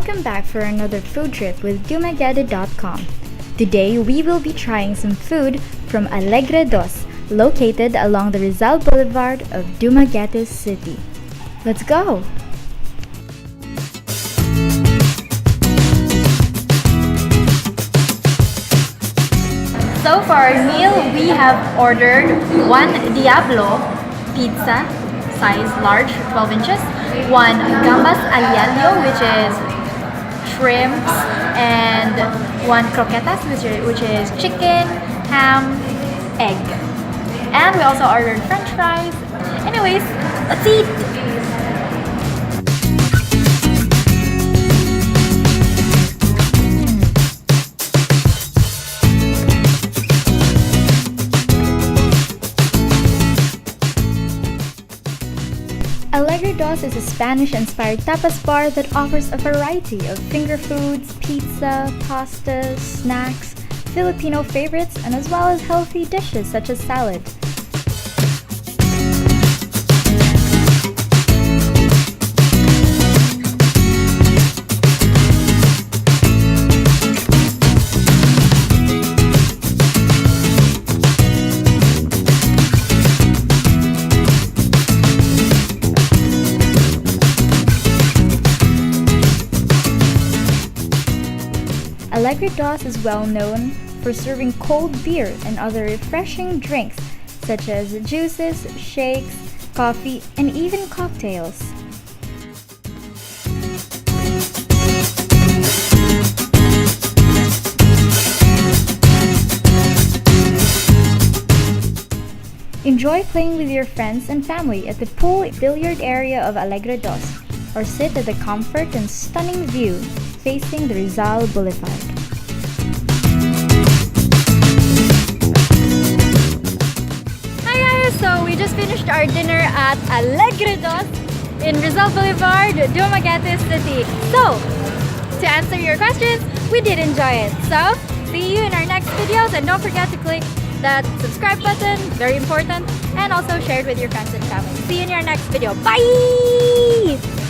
Welcome back for another food trip with Dumaguete.com. Today we will be trying some food from Allegre located along the Rizal Boulevard of Dumaguete City. Let's go! So for our meal, we have ordered one Diablo pizza, size large, 12 inches, one gambas al ajillo, which is shrimps, and one croquetas, which is chicken, ham, egg. And we also ordered french fries. Anyways, let's eat! Allegre is a Spanish-inspired tapas bar that offers a variety of finger foods, pizza, pastas, snacks, Filipino favorites, and as well as healthy dishes such as salad. Allegre is well known for serving cold beer and other refreshing drinks such as juices, shakes, coffee, and even cocktails. Enjoy playing with your friends and family at the pool billiard area of Allegre or sit at the comfort and stunning view facing the Rizal Boulevard. Hi guys! So we just finished our dinner at Allegre in Rizal Boulevard, Dumaguete City. So, to answer your questions, we did enjoy it. So, see you in our next videos, and don't forget to click that subscribe button, very important, and also share it with your friends and family. See you in our next video. Bye!